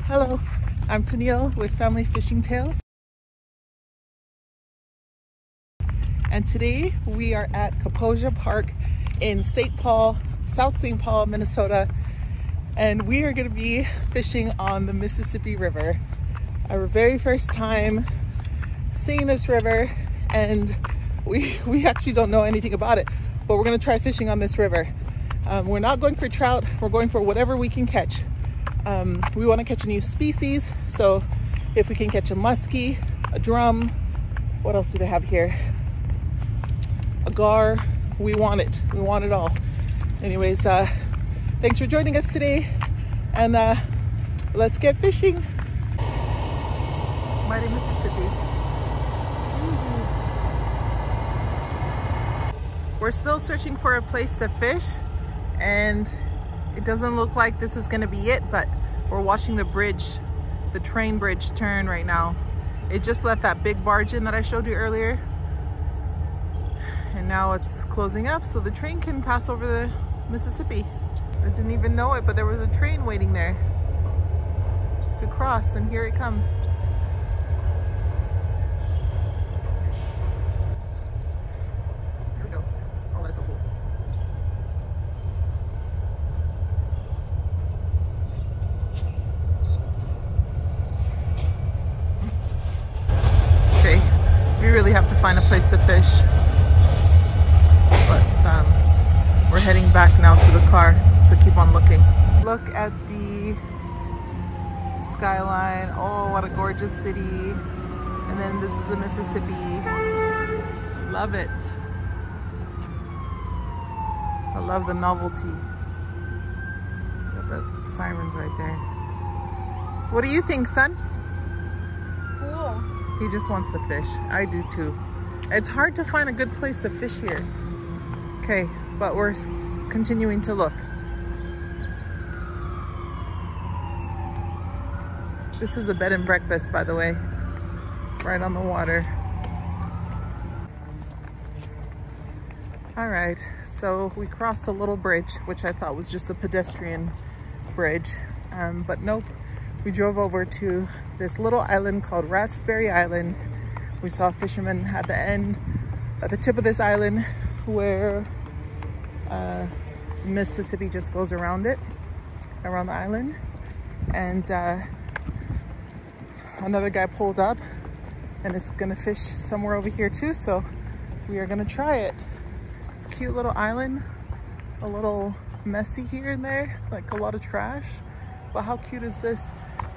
Hello, I'm Tennille with Family Fishing Tales. And today we are at Kaposia Park in South St. Paul, Minnesota. And we are going to be fishing on the Mississippi River. Our very first time seeing this river, and we actually don't know anything about it, but we're going to try fishing on this river. We're not going for trout, we're going for whatever we can catch. We want to catch a new species, so if we can catch a muskie, a drum, what else do they have here? A gar, we want it all. Anyways, thanks for joining us today, and let's get fishing. Mighty Mississippi. We're still searching for a place to fish, and it doesn't look like this is gonna be it, but we're watching the bridge, the train bridge turn right now. It just let that big barge in that I showed you earlier, and now it's closing up so the train can pass over the Mississippi. I didn't even know it, but there was a train waiting there to cross, and here it comes. Here we go. Oh, that's so cool. Okay, we really have to find a place to fish, but we're heading back now to the car to keep on looking. Look at the skyline. Oh, what a gorgeous city. And then this is the Mississippi. Love it. I love the novelty. Got the sirens right there. What do you think, son? Cool. He just wants to fish. I do too. It's hard to find a good place to fish here. Okay, but we're continuing to look. This is a bed and breakfast, by the way, right on the water. All right, so we crossed a little bridge, which I thought was just a pedestrian bridge, but nope. We drove over to this little island called Raspberry Island. We saw fishermen at the end, at the tip of this island, where Mississippi just goes around it, around the island. And another guy pulled up and is gonna fish somewhere over here too, so we are gonna try it. It's a cute little island, a little messy here and there, like a lot of trash, but how cute is this?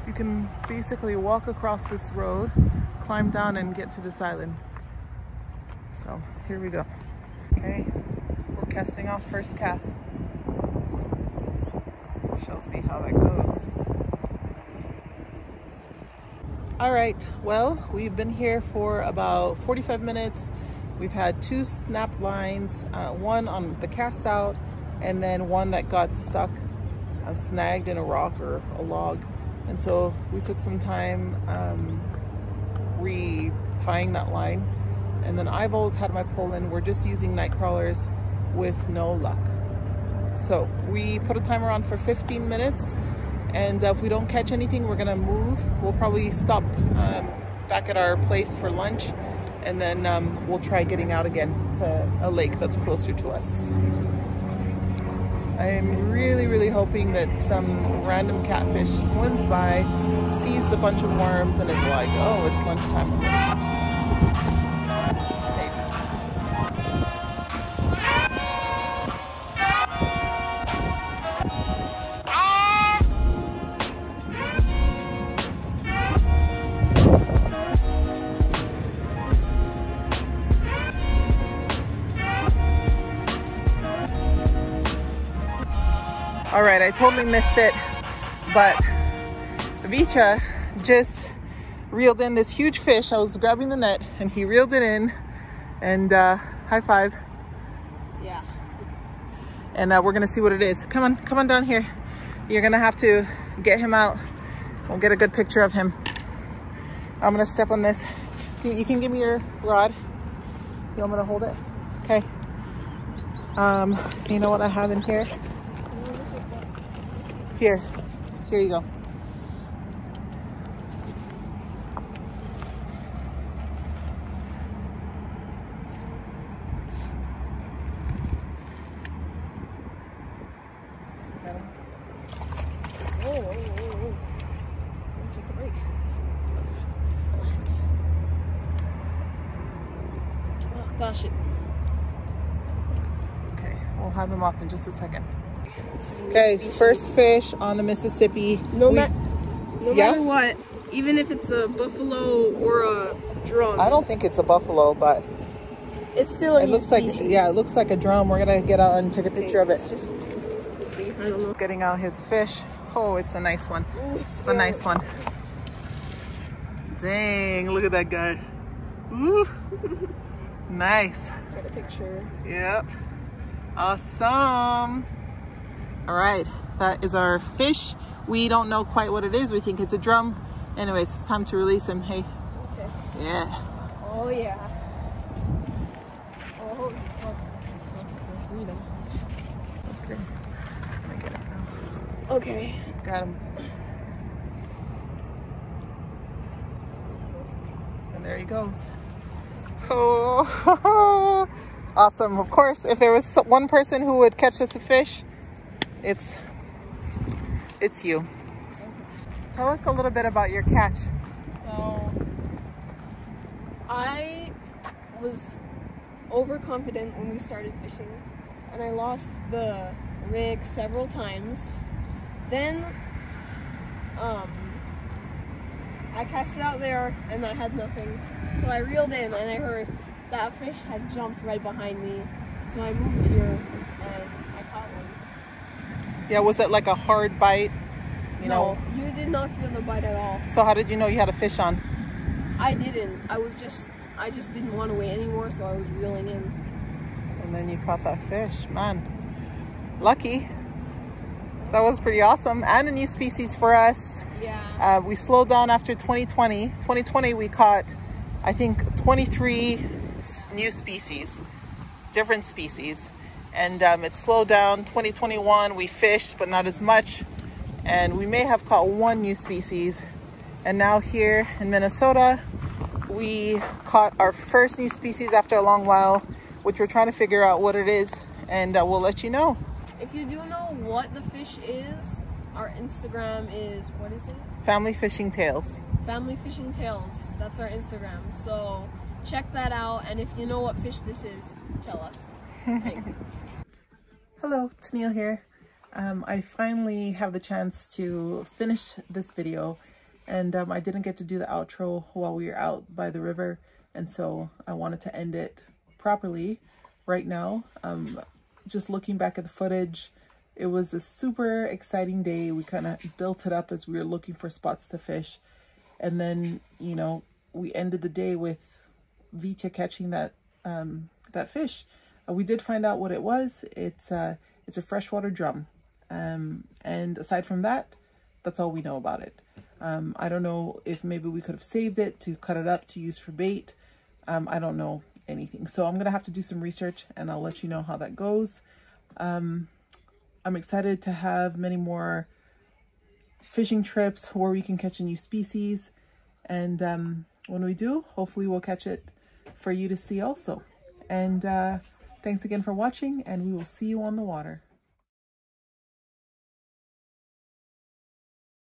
You can basically walk across this road, climb down, and get to this island. So here we go. Okay, we're casting off first cast. We shall see how that goes. All right, well, we've been here for about 45 minutes. We've had 2 snap lines, one on the cast out, and then one that got stuck, snagged in a rock or a log. And so we took some time re-tying that line. And then I've always had my pull in. We're just using night crawlers with no luck. So we put a timer on for 15 minutes. And if we don't catch anything, we're gonna move. We'll probably stop back at our place for lunch, and then we'll try getting out again to a lake that's closer to us. I'm really hoping that some random catfish swims by, sees the bunch of worms, and is like, oh, it's lunchtime, I'm gonna eat. All right, I totally missed it, but Vicha just reeled in this huge fish. I was grabbing the net and he reeled it in, and high five. Yeah. And we're gonna see what it is. Come on down here. You're gonna have to get him out. We'll get a good picture of him. I'm gonna step on this. You can give me your rod. You want me to hold it? Okay. You know what I have in here? Here you go. Gosh, it. Okay, we'll have them off in just a second. Okay, first fish on the Mississippi. No matter what, even if it's a buffalo or a drum. I don't think it's a buffalo, but it's still a it looks like, yeah, it looks like a drum. We're gonna get out and take a picture of it. It's I don't know. Getting out his fish. Oh, it's a nice one. Ooh, it's a nice one. Dang, look at that guy. Ooh. Nice. Get a picture. Yep. Awesome. All right, that is our fish. We don't know quite what it is. We think it's a drum. Anyways, it's time to release him. Hey. Okay. Yeah. Oh yeah. Oh, freedom. Okay. Let me get it now. Okay. Got him. And there he goes. Oh, awesome. Of course, if there was one person who would catch us a fish, it's you. Tell us a little bit about your catch. So, I was overconfident when we started fishing, and I lost the rig several times. Then, I cast it out there, and I had nothing. So I reeled in, and I heard that fish had jumped right behind me. So I moved here, and I caught one. Yeah, was it like a hard bite? No, you did not feel the bite at all. So how did you know you had a fish on? I didn't. I just didn't want to wait anymore, so I was reeling in. And then you caught that fish. Man, lucky. That was pretty awesome. And a new species for us. Yeah. We slowed down after 2020. 2020 we caught, I think, 23 new species, different species. And it slowed down. 2021 we fished, but not as much. And we may have caught one new species. And now here in Minnesota, we caught our first new species after a long while, which we're trying to figure out what it is. And we'll let you know. If you do know what the fish is, our Instagram is, what is it? Family Fishing Tales. Family Fishing Tales. That's our Instagram. So check that out. And if you know what fish this is, tell us. Thank you. Hello, Tennille here. I finally have the chance to finish this video, and I didn't get to do the outro while we were out by the river, and so I wanted to end it properly right now. Just looking back at the footage, it was a super exciting day. We kind of built it up as we were looking for spots to fish, and then, you know, we ended the day with Vita catching that that fish. We did find out what it was. It's a freshwater drum. And aside from that, that's all we know about it. I don't know if maybe we could have saved it to cut it up to use for bait. I don't know anything. So I'm going to have to do some research, and I'll let you know how that goes. I'm excited to have many more fishing trips where we can catch a new species. And when we do, hopefully we'll catch it for you to see also. And thanks again for watching, and we will see you on the water.